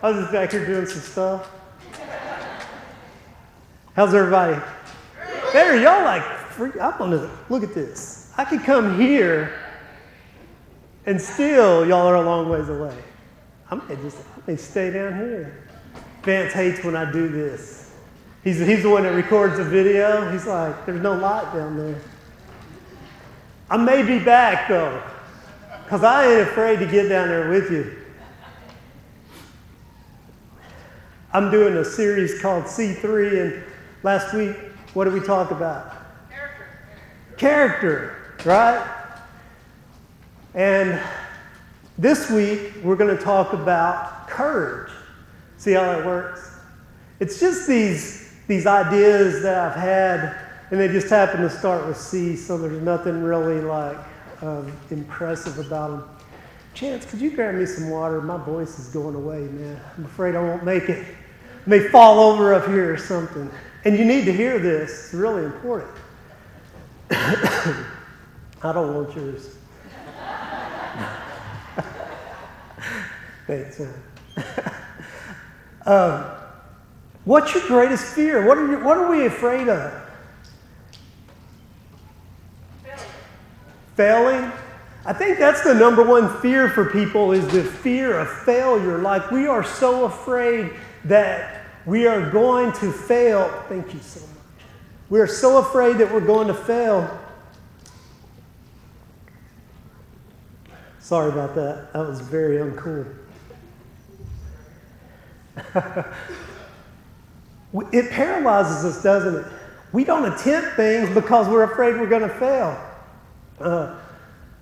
I was just back here doing some stuff. How's everybody? Better, y'all like, I'm gonna, look at this. I could come here and still y'all are a long ways away. I may stay down here. Vance hates when I do this. He's the one that records the video. He's like, there's no light down there. I may be back though, because I ain't afraid to get down there with you. I'm doing a series called C3, and last week, what did we talk about? Character, right? And this week, we're going to talk about courage. See how that works? It's just these ideas that I've had, and they just happen to start with C, so there's nothing really like impressive about them. Chance, could you grab me some water? My voice is going away, man. I'm afraid I won't make it. I may fall over up here or something. And you need to hear this. It's really important. I don't want yours. Thanks, man. What's your greatest fear? What are we afraid of? Failing? I think that's the number one fear for people, is the fear of failure. Like, we are so afraid that we are going to fail. Thank you so much. We are so afraid that we're going to fail. Sorry about that. That was very uncool. It paralyzes us, doesn't it? We don't attempt things because we're afraid we're going to fail.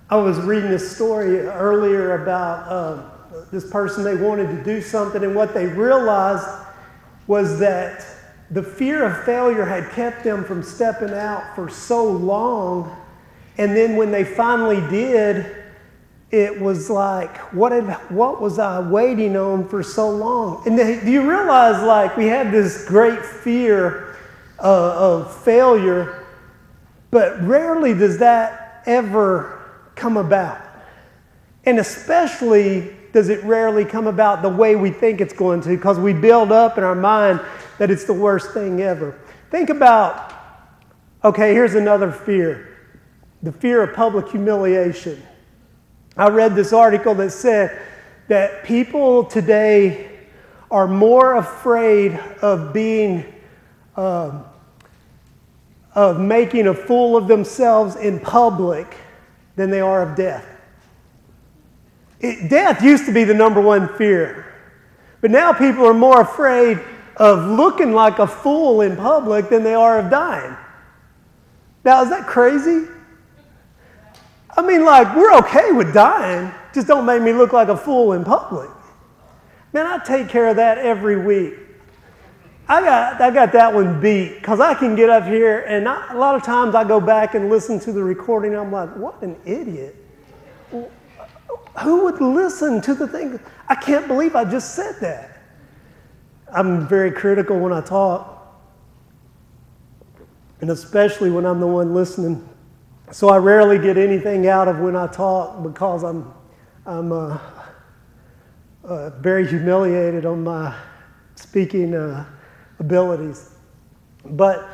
I was reading this story earlier about this person. They wanted to do something, and what they realized was that the fear of failure had kept them from stepping out for so long, and then when they finally did, it was like, what was I waiting on for so long? And do you realize, like, we have this great fear of failure, but rarely does that ever come about. And especially does it rarely come about the way we think it's going to, because we build up in our mind that it's the worst thing ever. Think about, okay, here's another fear. The fear of public humiliation. I read this article that said that people today are more afraid of being, of making a fool of themselves in public than they are of death. Death used to be the number one fear. But now people are more afraid of looking like a fool in public than they are of dying. Now, is that crazy? I mean, like, we're okay with dying, just don't make me look like a fool in public. Man, I take care of that every week. I got that one beat, because I can get up here, and a lot of times I go back and listen to the recording, and I'm like, what an idiot. Who would listen to the thing? I can't believe I just said that. I'm very critical when I talk, and especially when I'm the one listening. So I rarely get anything out of when I talk, because I'm very humiliated on my speaking abilities. But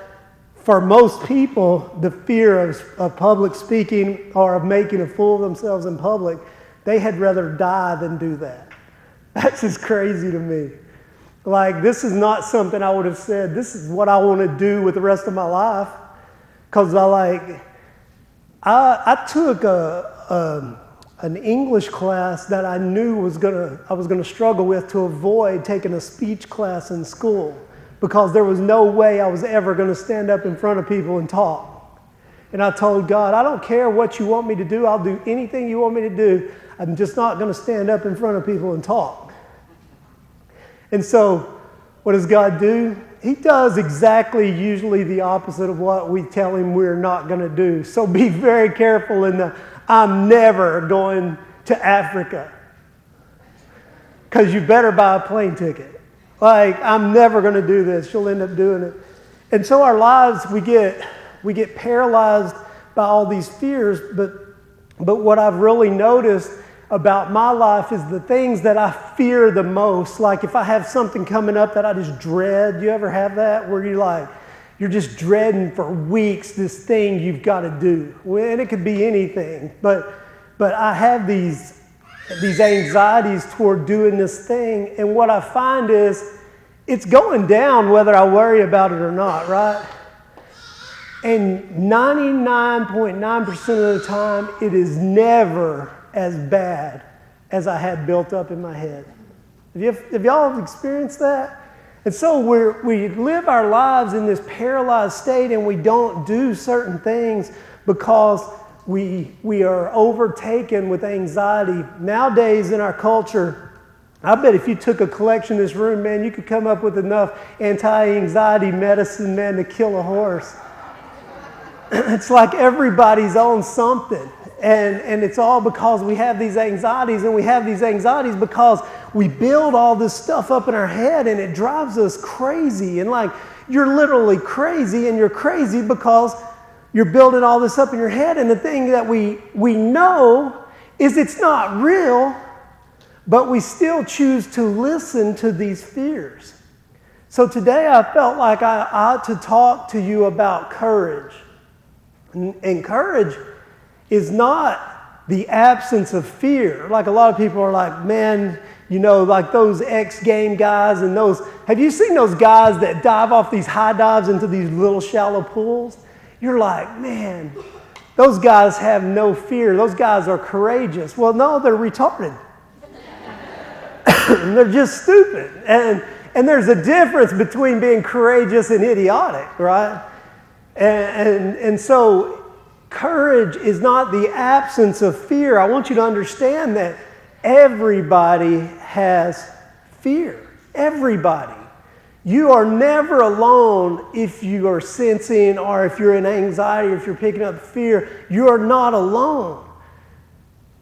for most people, the fear of public speaking or of making a fool of themselves in public, they had rather die than do that. That's just crazy to me. Like, this is not something I would have said, this is what I want to do with the rest of my life. Because I took an English class that I knew I was gonna struggle with to avoid taking a speech class in school, because there was no way I was ever gonna stand up in front of people and talk. And I told God, I don't care what you want me to do, I'll do anything you want me to do. I'm just not gonna stand up in front of people and talk. And so, what does God do? He does exactly usually the opposite of what we tell him we're not going to do. So be very careful I'm never going to Africa. Because you better buy a plane ticket. Like, I'm never going to do this. You'll end up doing it. And so our lives, we get paralyzed by all these fears. But what I've really noticed about my life is the things that I fear the most. Like if I have something coming up that I just dread. You ever have that where you're just dreading for weeks this thing you've got to do? And it could be anything. But I have these anxieties toward doing this thing. And what I find is it's going down whether I worry about it or not, right? And 99.9% of the time, it is never as bad as I had built up in my head. Have y'all experienced that? And so we live our lives in this paralyzed state and we don't do certain things because we are overtaken with anxiety. Nowadays in our culture, I bet if you took a collection in this room, man, you could come up with enough anti-anxiety medicine, man, to kill a horse. It's like everybody's on something. And it's all because we have these anxieties, and we have these anxieties because we build all this stuff up in our head and it drives us crazy. And like, you're literally crazy, and you're crazy because you're building all this up in your head. And the thing that we know is it's not real, but we still choose to listen to these fears. So today I felt like I ought to talk to you about courage. And courage is not the absence of fear. Like a lot of people are like, man, you know, like those X game guys and those, have you seen those guys that dive off these high dives into these little shallow pools? You're like, man, those guys have no fear. Those guys are courageous. Well, no, they're retarded. They're just stupid. And there's a difference between being courageous and idiotic, right? And so courage is not the absence of fear. I want you to understand that everybody has fear. Everybody. You are never alone if you are sensing or if you're in anxiety or if you're picking up fear. You are not alone.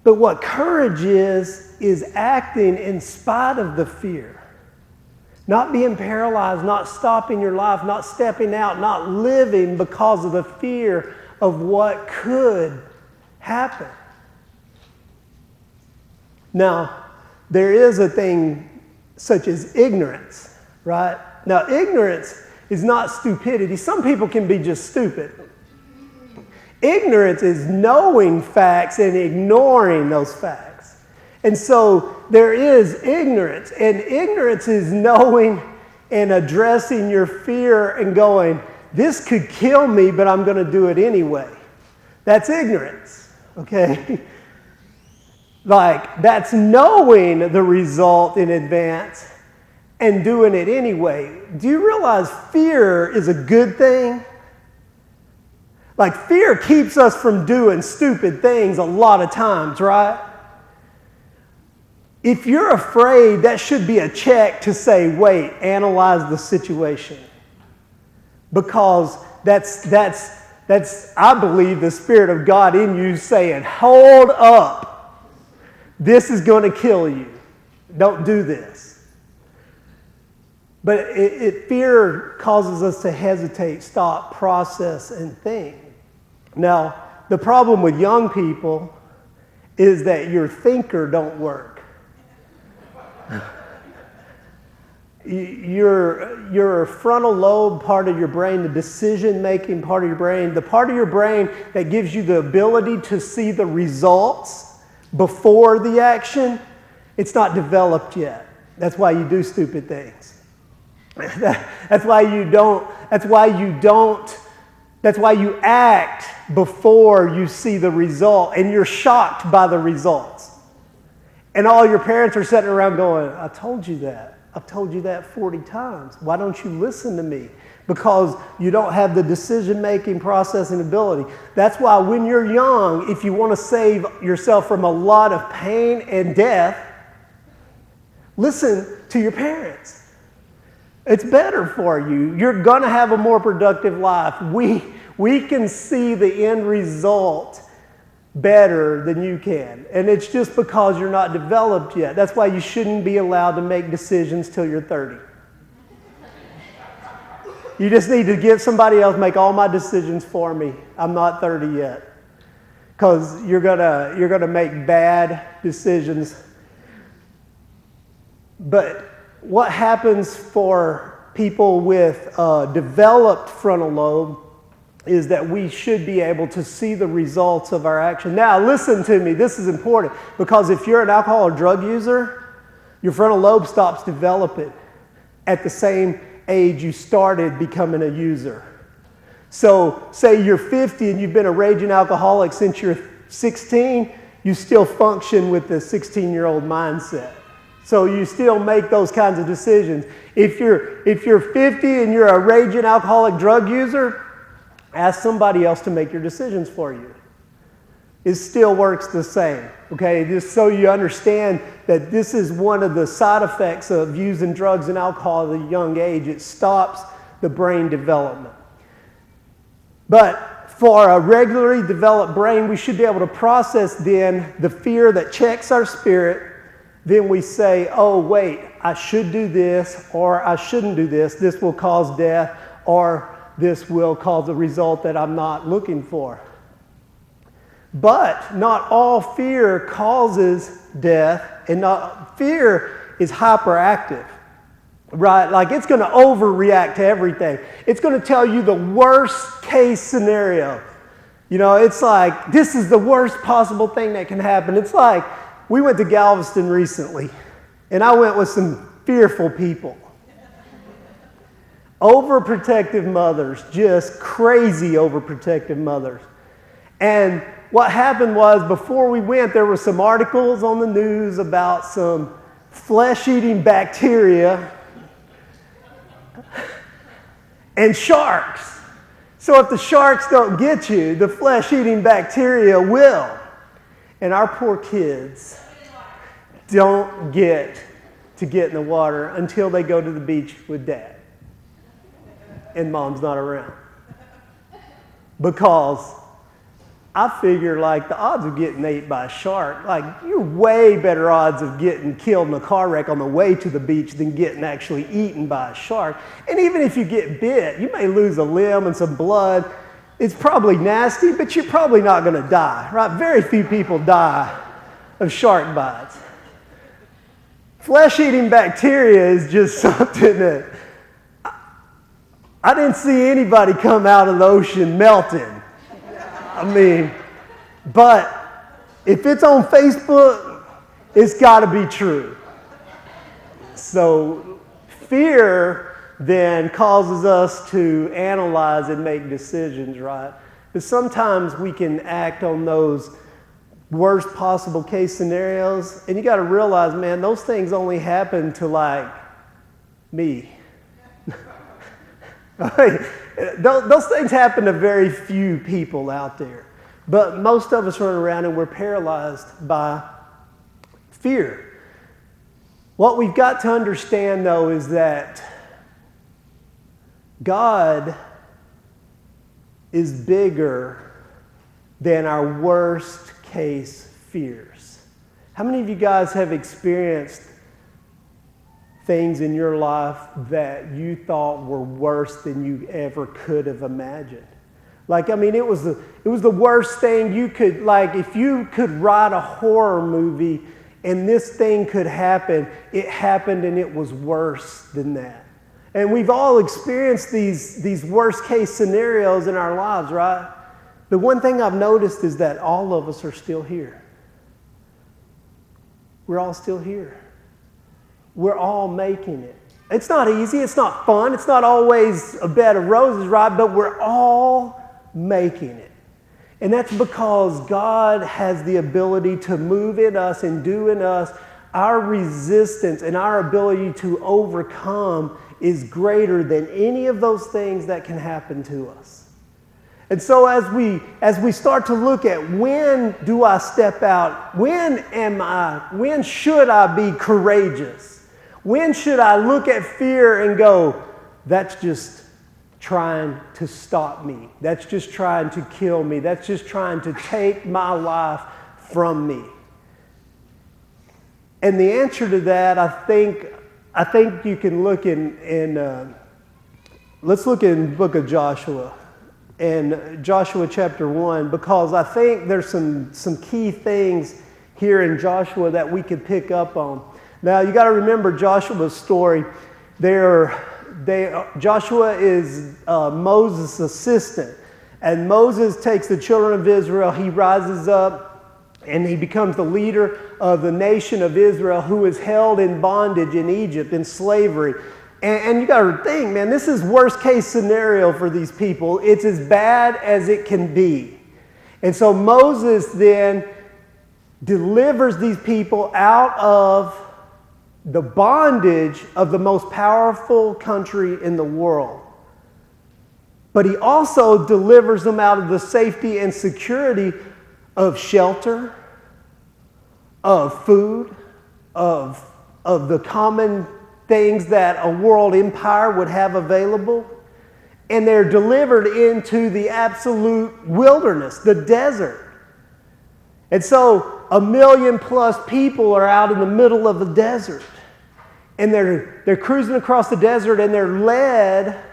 But what courage is acting in spite of the fear. Not being paralyzed, not stopping your life, not stepping out, not living because of the fear of what could happen. Now, there is a thing such as ignorance, right? Now, ignorance is not stupidity. Some people can be just stupid. Ignorance is knowing facts and ignoring those facts. And so there is ignorance. And ignorance is knowing and addressing your fear and going, this could kill me, but I'm going to do it anyway. That's ignorance, okay? Like, that's knowing the result in advance and doing it anyway. Do you realize fear is a good thing? Like, fear keeps us from doing stupid things a lot of times, right? If you're afraid, that should be a check to say, wait, analyze the situation. Because that's I believe, the Spirit of God in you saying, hold up. This is going to kill you. Don't do this. But fear causes us to hesitate, stop, process, and think. Now, the problem with young people is that your thinker don't work. Your frontal lobe part of your brain, the decision-making part of your brain, the part of your brain that gives you the ability to see the results before the action, it's not developed yet. That's why you do stupid things. That's why you act before you see the result, and you're shocked by the results. And all your parents are sitting around going, I told you that. I've told you that 40 times. Why don't you listen to me? Because you don't have the decision-making, processing ability. That's why when you're young, if you want to save yourself from a lot of pain and death, listen to your parents. It's better for you. You're going to have a more productive life. We can see the end result better than you can. And it's just because you're not developed yet. That's why you shouldn't be allowed to make decisions till you're 30. You just need to give somebody else make all my decisions for me. I'm not 30 yet. because you're gonna make bad decisions. But what happens for people with developed frontal lobe is that we should be able to see the results of our action. Now, listen to me. This is important because if you're an alcohol or drug user, your frontal lobe stops developing at the same age you started becoming a user. So, say you're 50 and you've been a raging alcoholic since you're 16, you still function with the 16-year-old mindset. So you still make those kinds of decisions. If you're 50 and you're a raging alcoholic drug user, ask somebody else to make your decisions for you. It still works the same, okay? Just so you understand that this is one of the side effects of using drugs and alcohol at a young age. It stops the brain development. But for a regularly developed brain, we should be able to process then the fear that checks our spirit. Then we say, oh, wait, I should do this, or I shouldn't do this. This will cause death, or this will cause a result that I'm not looking for. But not all fear causes death, and not fear is hyperactive, right? Like it's going to overreact to everything. It's going to tell you the worst case scenario. You know, it's like, this is the worst possible thing that can happen. It's like, we went to Galveston recently, and I went with some fearful people. Overprotective mothers, just crazy overprotective mothers. And what happened was, before we went, there were some articles on the news about some flesh-eating bacteria and sharks. So if the sharks don't get you, the flesh-eating bacteria will. And our poor kids don't get to get in the water until they go to the beach with dad. And mom's not around. Because I figure like the odds of getting ate by a shark, like you're way better odds of getting killed in a car wreck on the way to the beach than getting actually eaten by a shark. And even if you get bit, you may lose a limb and some blood. It's probably nasty, but you're probably not going to die, right? Very few people die of shark bites. Flesh-eating bacteria is just something that I didn't see anybody come out of the ocean melting. I mean, but if it's on Facebook, it's got to be true. So fear then causes us to analyze and make decisions, right? But sometimes we can act on those worst possible case scenarios, and you got to realize, man, those things only happen to like me. Those things happen to very few people out there. But most of us run around and we're paralyzed by fear. What we've got to understand, though, is that God is bigger than our worst case fears. How many of you guys have experienced things in your life that you thought were worse than you ever could have imagined? Like, I mean, it was the worst thing you could, like, if you could write a horror movie and this thing could happen, it happened and it was worse than that. And we've all experienced these worst case scenarios in our lives, right? The one thing I've noticed is that all of us are still here. We're all still here. We're all making it. It's not easy, it's not fun, it's not always a bed of roses, right? But we're all making it. And that's because God has the ability to move in us and do in us. Our resistance and our ability to overcome is greater than any of those things that can happen to us. And so as we start to look at when do I step out, when should I be courageous? When should I look at fear and go, that's just trying to stop me. That's just trying to kill me. That's just trying to take my life from me. And the answer to that, I think you can look in let's look in the book of Joshua. and Joshua chapter 1, because I think there's some key things here in Joshua that we could pick up on. Now, you got to remember Joshua's story. Joshua is Moses' assistant, and Moses takes the children of Israel. He rises up, and he becomes the leader of the nation of Israel, who is held in bondage in Egypt, in slavery. And you got to think, man, this is worst case scenario for these people. It's as bad as it can be. And so Moses then delivers these people out of the bondage of the most powerful country in the world. But he also delivers them out of the safety and security of shelter, of food, of the common things that a world empire would have available. And they're delivered into the absolute wilderness, the desert. And so 1 million plus people are out in the middle of the desert. And they're cruising across the desert, and they're led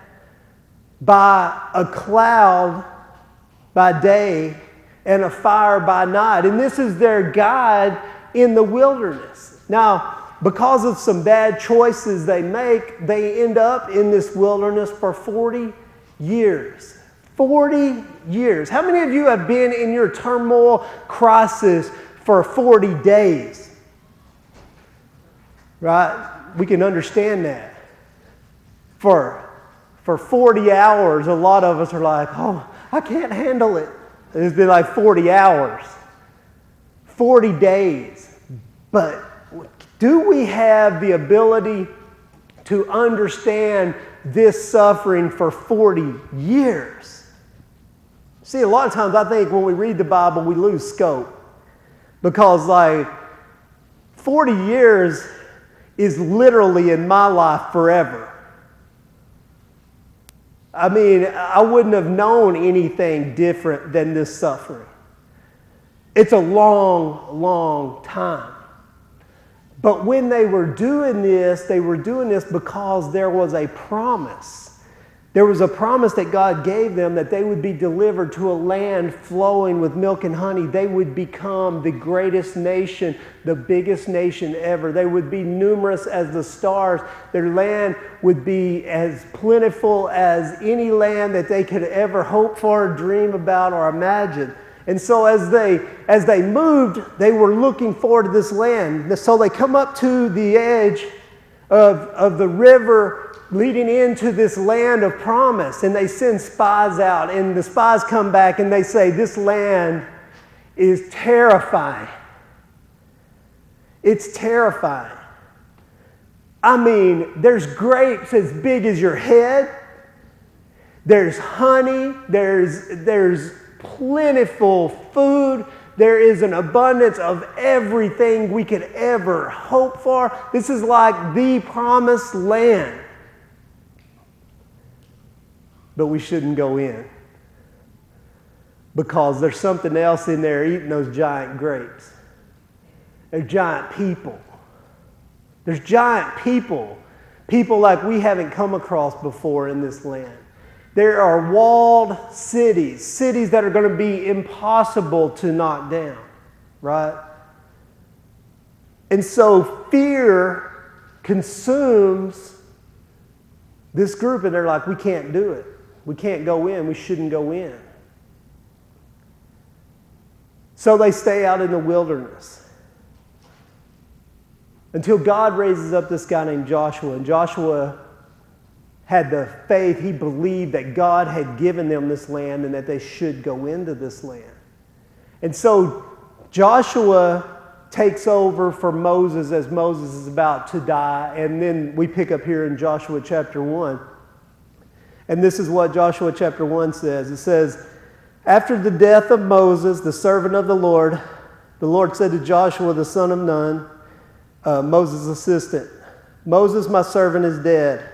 by a cloud by day and a fire by night. And this is their guide in the wilderness. Now, because of some bad choices they make, they end up in this wilderness for 40 years. 40 years. How many of you have been in your turmoil crisis for 40 days? Right? We can understand that. For 40 hours, a lot of us are like, oh, I can't handle it. It's been like 40 hours. 40 days. But do we have the ability to understand this suffering for 40 years? See, a lot of times I think when we read the Bible, we lose scope. Because like 40 years is literally in my life forever. I mean, I wouldn't have known anything different than this suffering. It's a long, long time. But when they were doing this because there was a promise. There was a promise that God gave them that they would be delivered to a land flowing with milk and honey. They would become the greatest nation, the biggest nation ever. They would be numerous as the stars. Their land would be as plentiful as any land that they could ever hope for, dream about, or imagine. And so as they moved, they were looking forward to this land. So they come up to the edge of the river leading into this land of promise, and they send spies out, and the spies come back and they say, this land is terrifying. It's terrifying. I mean, there's grapes as big as your head. There's honey. There's plentiful food. There is an abundance of everything we could ever hope for. This is like the promised land. But we shouldn't go in because there's something else in there eating those giant grapes. There's giant people. There's giant people. People like we haven't come across before in this land. There are walled cities, cities that are going to be impossible to knock down, right? And so fear consumes this group, and they're like, we can't do it. We can't go in. We shouldn't go in. So they stay out in the wilderness until God raises up this guy named Joshua. And Joshua had the faith. He believed that God had given them this land and that they should go into this land. And so Joshua takes over for Moses as Moses is about to die. And then we pick up here in Joshua chapter 1. And this is what Joshua chapter 1 says. It says, after the death of Moses, the servant of the Lord said to Joshua, the son of Nun, Moses' assistant, Moses, my servant, is dead.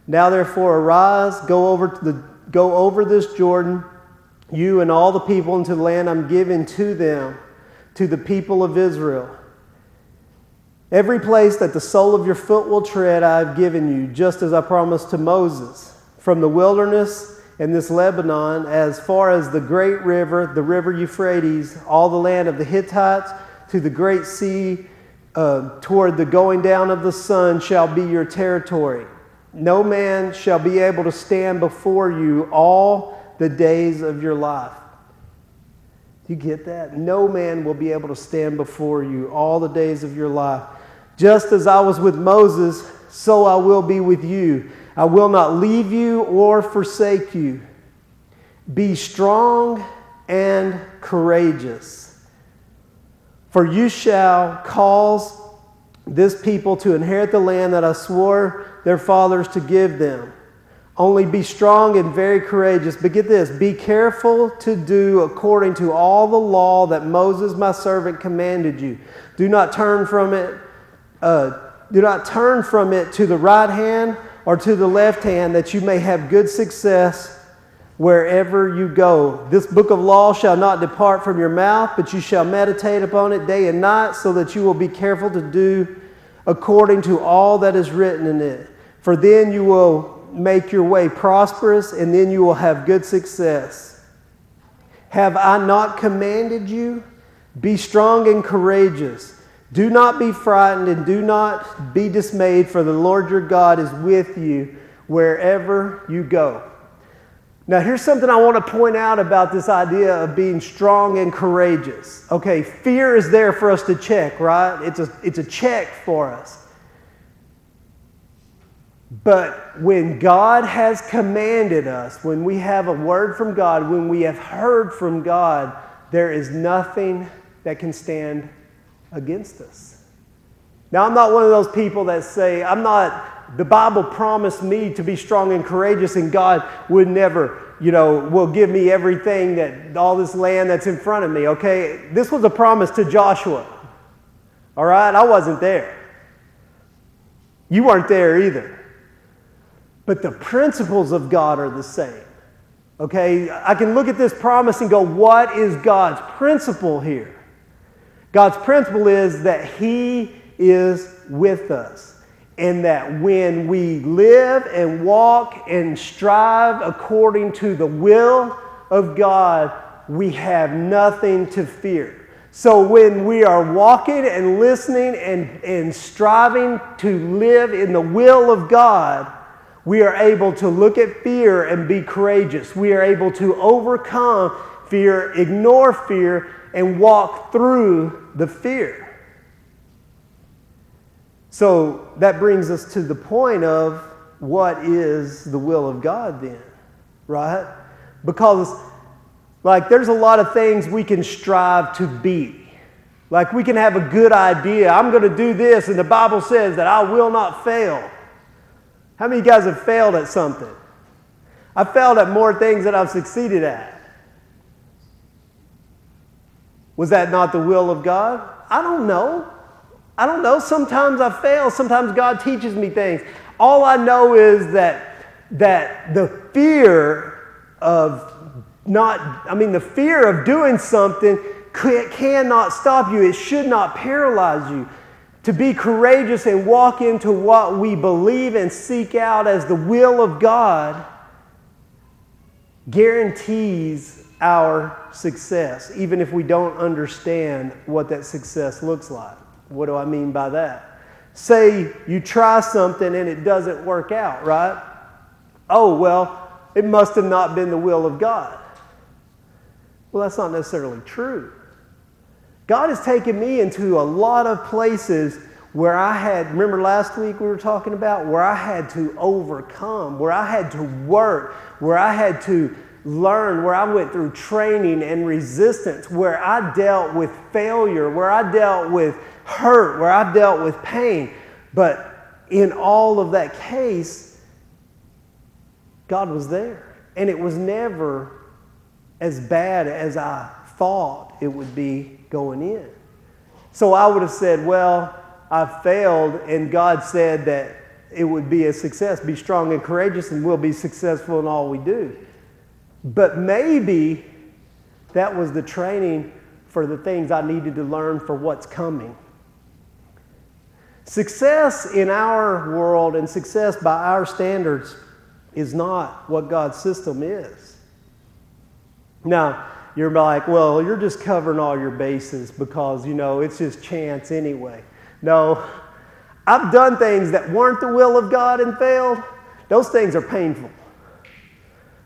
Now therefore arise, go over this Jordan, you and all the people, into the land I'm giving to them, to the people of Israel. Every place that the sole of your foot will tread, I have given you, just as I promised to Moses. From the wilderness and this Lebanon, as far as the great river, the river Euphrates, all the land of the Hittites, to the great sea, toward the going down of the sun shall be your territory. No man shall be able to stand before you all the days of your life. Do you get that? No man will be able to stand before you all the days of your life. Just as I was with Moses, so I will be with you. I will not leave you or forsake you. Be strong and courageous, for you shall cause this people to inherit the land that I swore their fathers to give them. Only be strong and very courageous. But get this, be careful to do according to all the law that Moses my servant commanded you. Do not turn from it. Do not turn from it to the right hand or to the left hand, that you may have good success wherever you go. This book of law shall not depart from your mouth, but you shall meditate upon it day and night, so that you will be careful to do according to all that is written in it. For then you will make your way prosperous, and then you will have good success. Have I not commanded you? Be strong and courageous. Do not be frightened and do not be dismayed, for the Lord your God is with you wherever you go. Now, here's something I want to point out about this idea of being strong and courageous. Okay, fear is there for us to check, right? It's a check for us. But when God has commanded us, when we have a word from God, when we have heard from God, there is nothing that can stand against us. Now, I'm not one of those people that say, the Bible promised me to be strong and courageous, and God would never, will give me everything, all this land that's in front of me, okay? This was a promise to Joshua, all right? I wasn't there. You weren't there either. But the principles of God are the same, okay? I can look at this promise and go, what is God's principle here? God's principle is that He is with us, and that when we live and walk and strive according to the will of God, we have nothing to fear. So when we are walking and listening and striving to live in the will of God, we are able to look at fear and be courageous. We are able to overcome fear, ignore fear, and walk through the fear. So that brings us to the point of what is the will of God then, right? Because there's a lot of things we can strive to be. Like we can have a good idea. I'm going to do this, and the Bible says that I will not fail. How many of you guys have failed at something? I've failed at more things than I've succeeded at. Was that not the will of God? I don't know. Sometimes I fail. Sometimes God teaches me things. All I know is that the fear of doing something cannot stop you. It should not paralyze you. To be courageous and walk into what we believe and seek out as the will of God guarantees our success, even if we don't understand what that success looks like. What do I mean by that? Say you try something and it doesn't work out, right? Oh, well, it must have not been the will of God. Well, that's not necessarily true. God has taken me into a lot of places where remember last week we were talking about, where I had to overcome, where I had to work, where I had to learn, where I went through training and resistance, where I dealt with failure, where I dealt with hurt, where I dealt with pain. But in all of that case, God was there. And it was never as bad as I thought it would be going in. So I would have said, well, I failed, and God said that it would be a success. Be strong and courageous, and we'll be successful in all we do. But maybe that was the training for the things I needed to learn for what's coming. Success in our world and success by our standards is not what God's system is. Now, you're like, well, you're just covering all your bases because, it's just chance anyway. No, I've done things that weren't the will of God and failed. Those things are painful.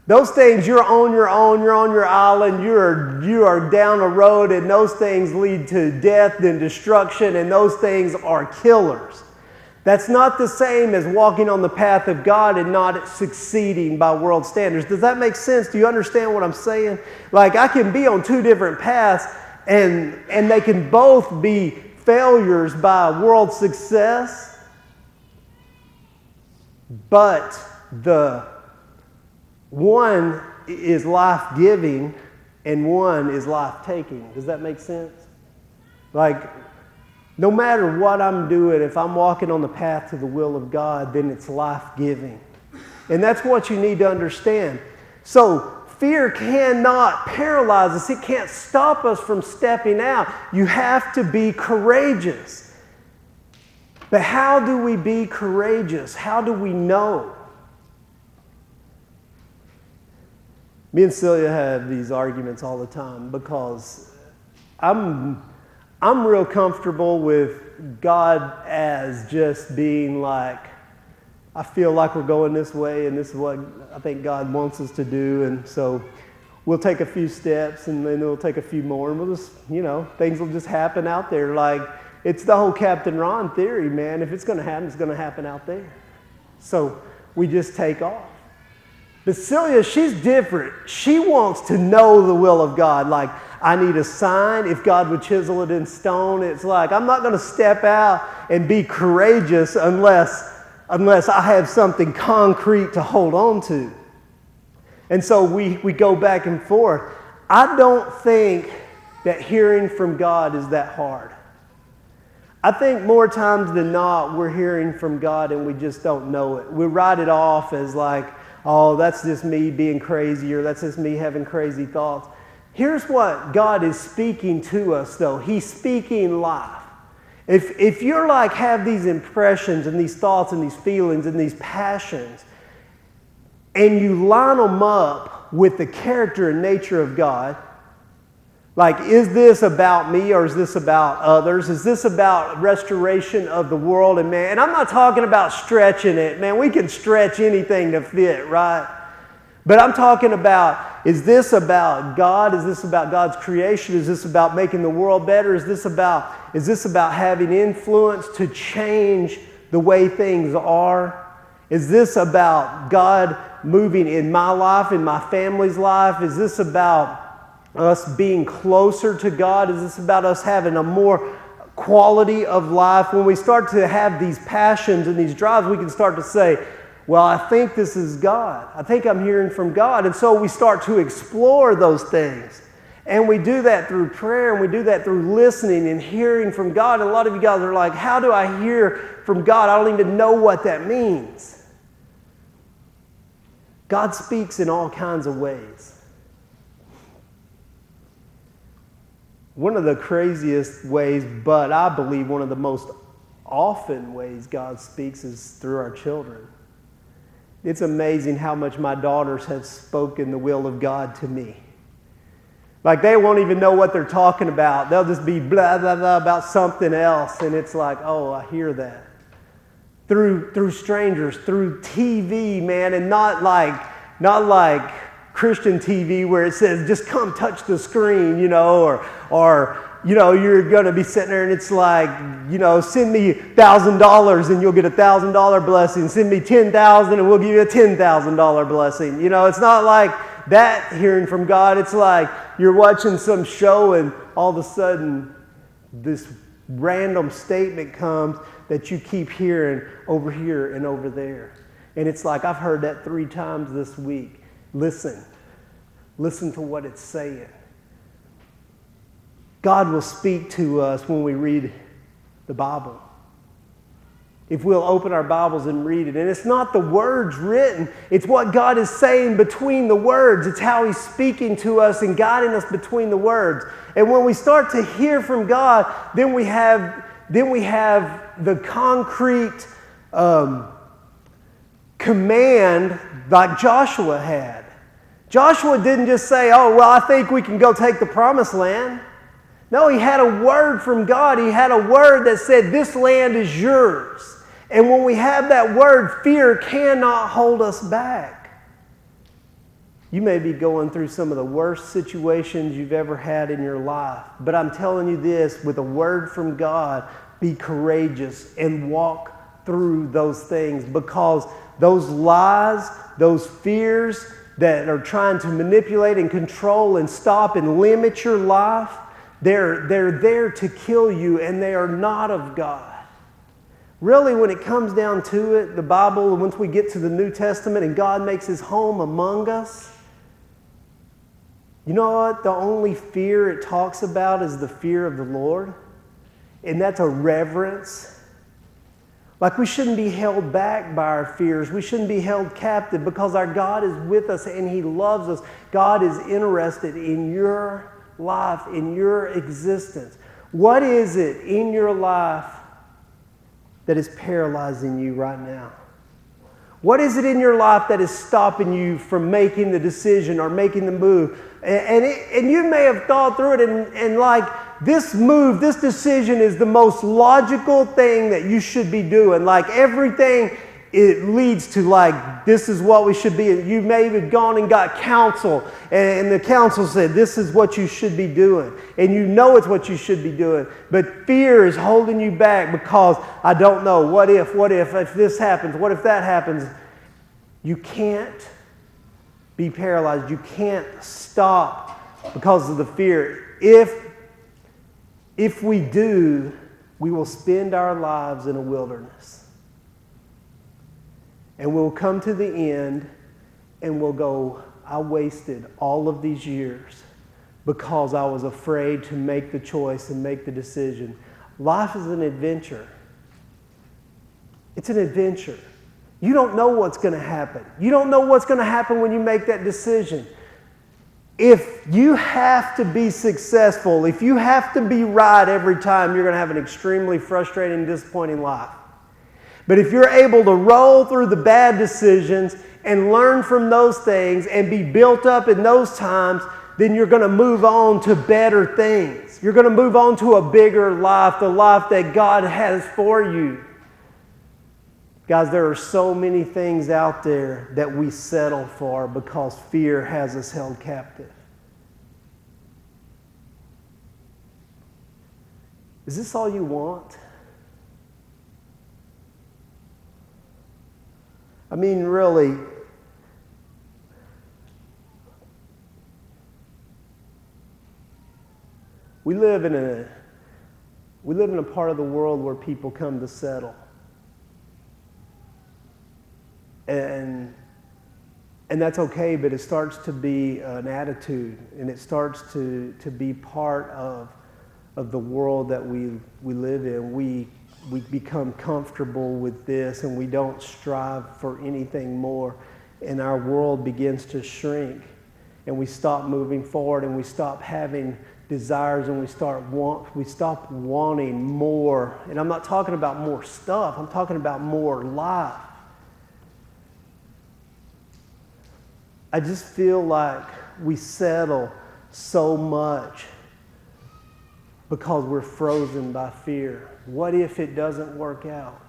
Those things, you're on your own, you're on your island, you are down a road, and those things lead to death and destruction, and those things are killers. That's not the same as walking on the path of God and not succeeding by world standards. Does that make sense? Do you understand what I'm saying? Like, I can be on two different paths, and they can both be failures by world success, but the one is life-giving and one is life-taking. Does that make sense? Like, no matter what I'm doing, if I'm walking on the path to the will of God, then it's life-giving. And that's what you need to understand. So, fear cannot paralyze us. It can't stop us from stepping out. You have to be courageous. But how do we be courageous? How do we know? Me and Celia have these arguments all the time because I'm real comfortable with God as just being like, I feel like we're going this way and this is what I think God wants us to do. And so we'll take a few steps and then we'll take a few more and we'll just, things will just happen out there. Like, it's the whole Captain Ron theory, man. If it's going to happen, it's going to happen out there. So we just take off. But Celia, she's different. She wants to know the will of God. Like, I need a sign. If God would chisel it in stone, it's like, I'm not going to step out and be courageous unless I have something concrete to hold on to. And so we go back and forth. I don't think that hearing from God is that hard. I think more times than not, we're hearing from God and we just don't know it. We write it off as like, oh, that's just me being crazy, or that's just me having crazy thoughts. Here's what God is speaking to us, though. He's speaking life. If you're like, have these impressions and these thoughts and these feelings and these passions, and you line them up with the character and nature of God, like, is this about me or is this about others? Is this about restoration of the world and man? And I'm not talking about stretching it. Man, we can stretch anything to fit, right? But I'm talking about, is this about God? Is this about God's creation? Is this about making the world better? Is this about having influence to change the way things are? Is this about God moving in my life, in my family's life? Is this about us being closer to God? Is this about us having a more quality of life? When we start to have these passions and these drives, we can start to say, well, I think this is God. I think I'm hearing from God. And so we start to explore those things. And we do that through prayer, and we do that through listening and hearing from God. And a lot of you guys are like, how do I hear from God? I don't even know what that means. God speaks in all kinds of ways. One of the craziest ways, but I believe one of the most often ways God speaks is through our children. It's amazing how much my daughters have spoken the will of God to me. Like, they won't even know what they're talking about. They'll just be blah, blah, blah about something else. And it's like, oh, I hear that. Through strangers, through TV, man, and not like Christian TV where it says, just come touch the screen, or you're going to be sitting there and it's like, send me $1,000 and you'll get a $1,000 blessing. Send me $10,000 and we'll give you a $10,000 blessing. It's not like that hearing from God. It's like you're watching some show and all of a sudden this random statement comes that you keep hearing over here and over there. And it's like, I've heard that 3 times this week. Listen to what it's saying. God will speak to us when we read the Bible. If we'll open our Bibles and read it. And it's not the words written. It's what God is saying between the words. It's how He's speaking to us and guiding us between the words. And when we start to hear from God, then we have the concrete command like Joshua had. Joshua didn't just say, oh, well, I think we can go take the promised land. No, he had a word from God. He had a word that said, this land is yours. And when we have that word, fear cannot hold us back. You may be going through some of the worst situations you've ever had in your life. But I'm telling you this, with a word from God, be courageous and walk through those things, because those lies, those fears that are trying to manipulate and control and stop and limit your life, they're there to kill you, and they are not of God. Really, when it comes down to it, the Bible, once we get to the New Testament and God makes his home among us, you know what? The only fear it talks about is the fear of the Lord. And that's a reverence. Like, we shouldn't be held back by our fears. We shouldn't be held captive, because our God is with us and he loves us. God is interested in your life, in your existence. What is it in your life that is paralyzing you right now? What is it in your life that is stopping you from making the decision or making the move? And you may have thought through it, and like, this move, this decision is the most logical thing that you should be doing. Like, everything, it leads to, like, this is what we should be. You may have gone and got counsel, and the counsel said, this is what you should be doing. And you know it's what you should be doing. But fear is holding you back, because I don't know. What if this happens? What if that happens? You can't be paralyzed. You can't stop because of the fear. If we do, we will spend our lives in a wilderness. And we'll come to the end and we'll go, I wasted all of these years because I was afraid to make the choice and make the decision. Life is an adventure. It's an adventure. You don't know what's going to happen. You don't know what's going to happen when you make that decision. If you have to be successful, if you have to be right every time, you're going to have an extremely frustrating, disappointing life. But if you're able to roll through the bad decisions and learn from those things and be built up in those times, then you're going to move on to better things. You're going to move on to a bigger life, the life that God has for you. Guys, there are so many things out there that we settle for because fear has us held captive. Is this all you want? I mean, really, we live in a part of the world where people come to settle. And that's okay, but it starts to be an attitude, and it starts to be part of the world that we live in. We become comfortable with this, and we don't strive for anything more, and our world begins to shrink, and we stop moving forward, and we stop having desires, and we stop wanting more. And I'm not talking about more stuff. I'm talking about more life. I just feel like we settle so much because we're frozen by fear. What if it doesn't work out?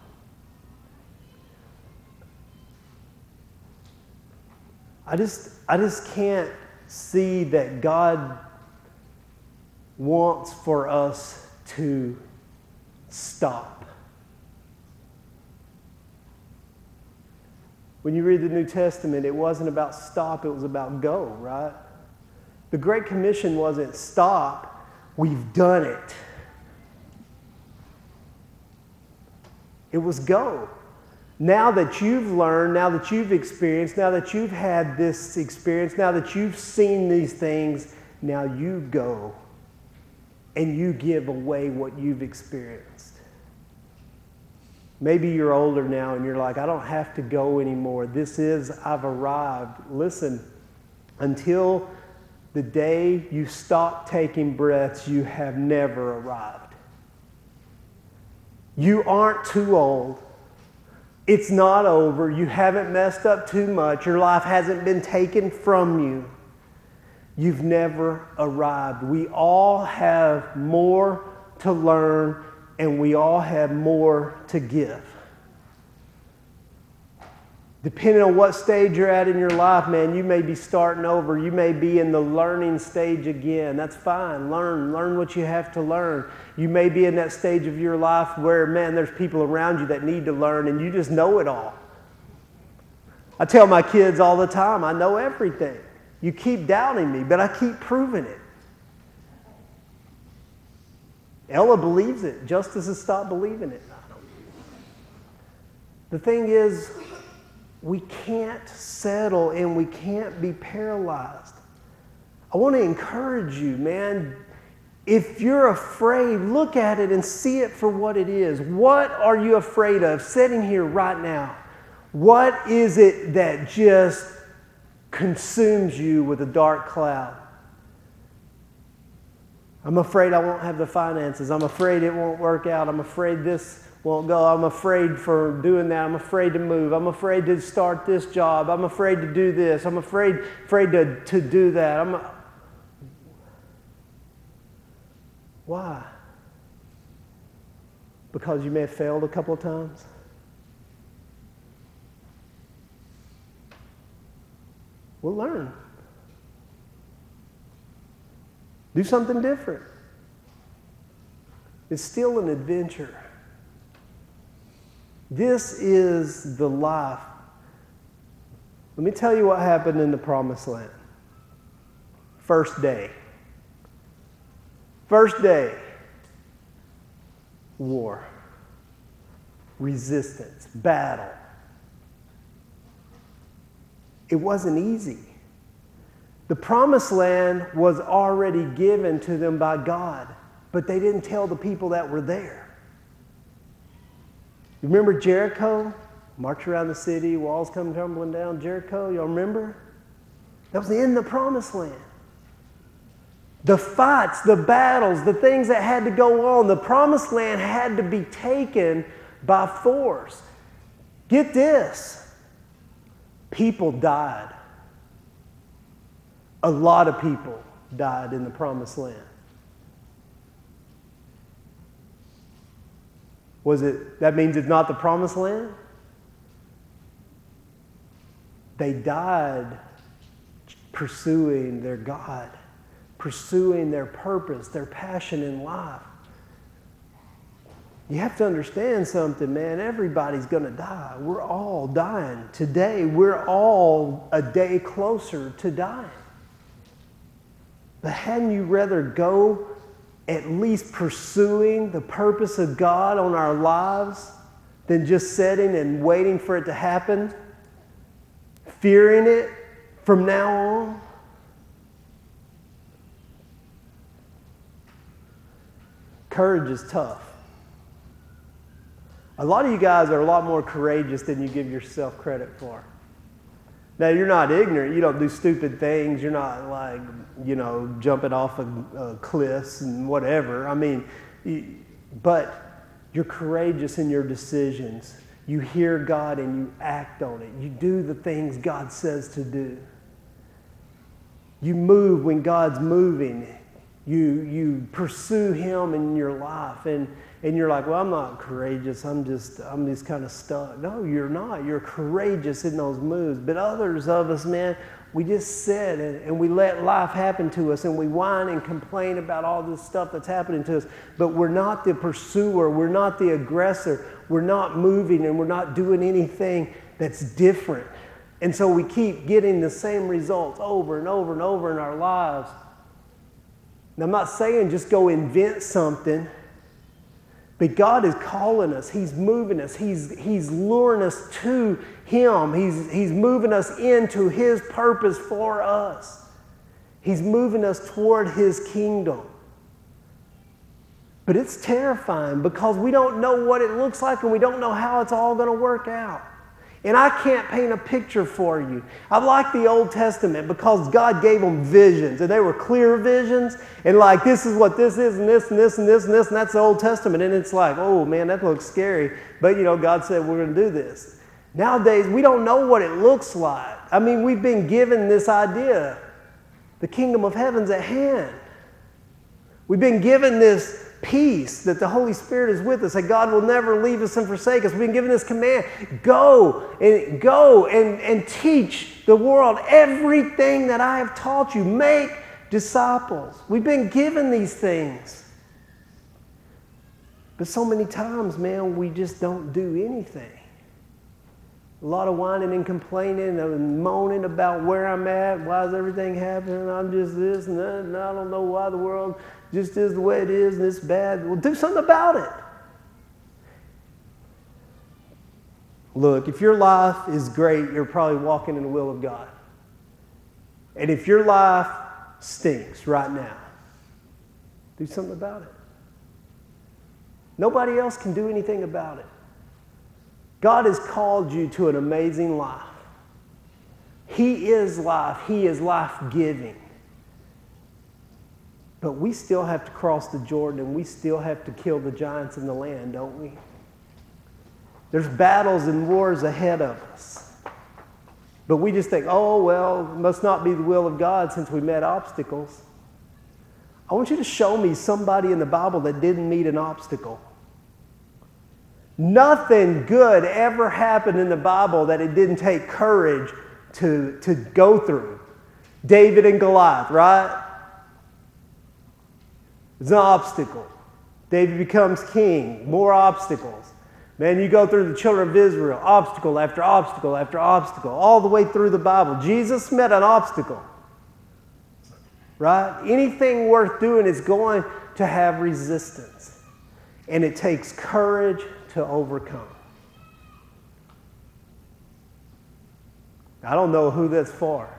I just can't see that God wants for us to stop. When you read the New Testament, it wasn't about stop, it was about go, right? The Great Commission wasn't stop, we've done it. It was go. Now that you've learned, now that you've experienced, now that you've had this experience, now that you've seen these things, now you go and you give away what you've experienced. Maybe you're older now and you're like, I don't have to go anymore. I've arrived. Listen, until the day you stop taking breaths, you have never arrived. You aren't too old. It's not over. You haven't messed up too much. Your life hasn't been taken from you. You've never arrived. We all have more to learn, and we all have more to give. Depending on what stage you're at in your life, man, you may be starting over. You may be in the learning stage again. That's fine. Learn what you have to learn. You may be in that stage of your life where, man, there's people around you that need to learn, and you just know it all. I tell my kids all the time, I know everything. You keep doubting me, but I keep proving it. Ella believes it. Justice has stopped believing it. The thing is, we can't settle and we can't be paralyzed. I want to encourage you, man. If you're afraid, look at it and see it for what it is. What are you afraid of sitting here right now? What is it that just consumes you with a dark cloud? I'm afraid I won't have the finances. I'm afraid it won't work out. I'm afraid this won't go. I'm afraid for doing that. I'm afraid to move. I'm afraid to start this job. I'm afraid to do this. I'm afraid to do that. Why? Because you may have failed a couple of times? We'll learn. Do something different. It's still an adventure. This is the life. Let me tell you what happened in the Promised Land. First day. First day. War. Resistance. Battle. It wasn't easy. The Promised Land was already given to them by God, but they didn't tell the people that were there. You remember Jericho? March around the city, walls come tumbling down. Jericho, y'all remember? That was in the Promised Land. The fights, the battles, the things that had to go on, the Promised Land had to be taken by force. Get this. People died. A lot of people died in the Promised Land. That means it's not the Promised Land? They died pursuing their God, pursuing their purpose, their passion in life. You have to understand something, man. Everybody's going to die. We're all dying. Today, we're all a day closer to dying. But hadn't you rather go at least pursuing the purpose of God on our lives than just sitting and waiting for it to happen, fearing it from now on? Courage is tough. A lot of you guys are a lot more courageous than you give yourself credit for. Now, you're not ignorant. You don't do stupid things. You're not like, jumping off of cliffs and whatever. But you're courageous in your decisions. You hear God and you act on it. You do the things God says to do. You move when God's moving. You pursue Him in your life. And you're like, well, I'm not courageous. I'm just kind of stuck. No, you're not. You're courageous in those moves. But others of us, man, we just sit and we let life happen to us and we whine and complain about all this stuff that's happening to us. But we're not the pursuer. We're not the aggressor. We're not moving and we're not doing anything that's different. And so we keep getting the same results over and over and over in our lives. Now, I'm not saying just go invent something. But God is calling us. He's moving us. He's luring us to Him. He's moving us into His purpose for us. He's moving us toward His kingdom. But it's terrifying because we don't know what it looks like and we don't know how it's all going to work out. And I can't paint a picture for you. I like the Old Testament because God gave them visions, and they were clear visions, and like, this is what this is, and this, and this, and this, and this, and that's the Old Testament. And it's like, oh man, that looks scary. But God said we're going to do this. Nowadays, we don't know what it looks like. I mean, we've been given this idea. The kingdom of heaven's at hand. We've been given this peace that the Holy Spirit is with us, that God will never leave us and forsake us. We've been given this command, go and teach the world everything that I have taught you. Make disciples. We've been given these things. But so many times, man, we just don't do anything. A lot of whining and complaining and moaning about where I'm at, why is everything happening, I'm just this and that, and I don't know why the world just is the way it is and it's bad. Well, do something about it. Look, if your life is great, you're probably walking in the will of God. And if your life stinks right now, do something about it. Nobody else can do anything about it. God has called you to an amazing life. He is life. He is life-giving. But we still have to cross the Jordan, and we still have to kill the giants in the land, don't we? There's battles and wars ahead of us. But we just think, oh, well, it must not be the will of God since we met obstacles. I want you to show me somebody in the Bible that didn't meet an obstacle. Nothing good ever happened in the Bible that it didn't take courage to go through. David and Goliath, right? It's an obstacle. David becomes king. More obstacles. Man, you go through the children of Israel, obstacle after obstacle after obstacle, all the way through the Bible. Jesus met an obstacle. Right? Anything worth doing is going to have resistance. And it takes courage to overcome. I don't know who that's for.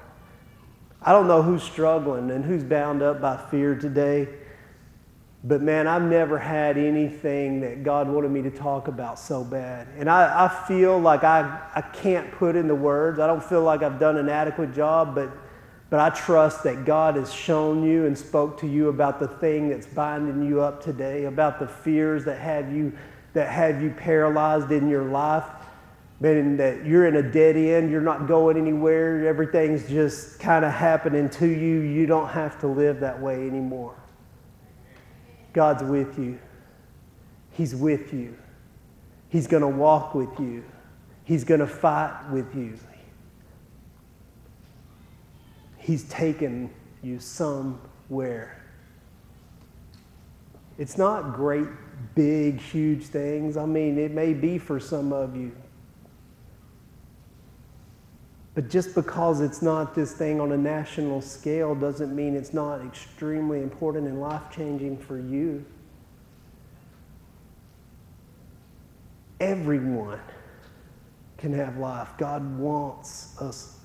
I don't know who's struggling and who's bound up by fear today. But man, I've never had anything that God wanted me to talk about so bad. And I feel like I can't put into words. I don't feel like I've done an adequate job, but I trust that God has shown you and spoke to you about the thing that's binding you up today, about the fears that have you paralyzed in your life, meaning that you're in a dead end, you're not going anywhere, everything's just kind of happening to you. You don't have to live that way anymore. God's with you. He's with you. He's going to walk with you. He's going to fight with you. He's taken you somewhere. It's not great, big, huge things. I mean, it may be for some of you. But just because it's not this thing on a national scale doesn't mean it's not extremely important and life-changing for you. Everyone can have life. God wants us,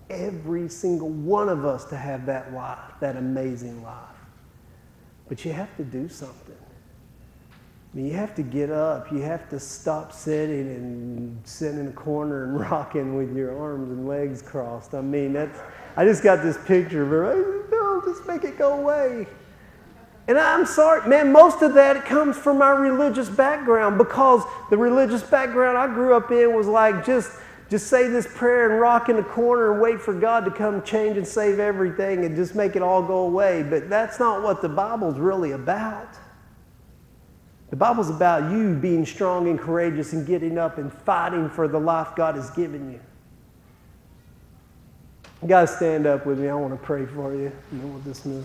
every single one of us, to have that life, that amazing life. But you have to do something. I mean, you have to get up. You have to stop sitting and sitting in a corner and rocking with your arms and legs crossed. I mean, I just got this picture of no, just make it go away. And I'm sorry, man, most of that comes from my religious background, because the religious background I grew up in was like, just say this prayer and rock in the corner and wait for God to come change and save everything and just make it all go away. But that's not what the Bible's really about. The Bible's about you being strong and courageous and getting up and fighting for the life God has given you. You guys stand up with me. I want to pray for you, and then we'll dismiss.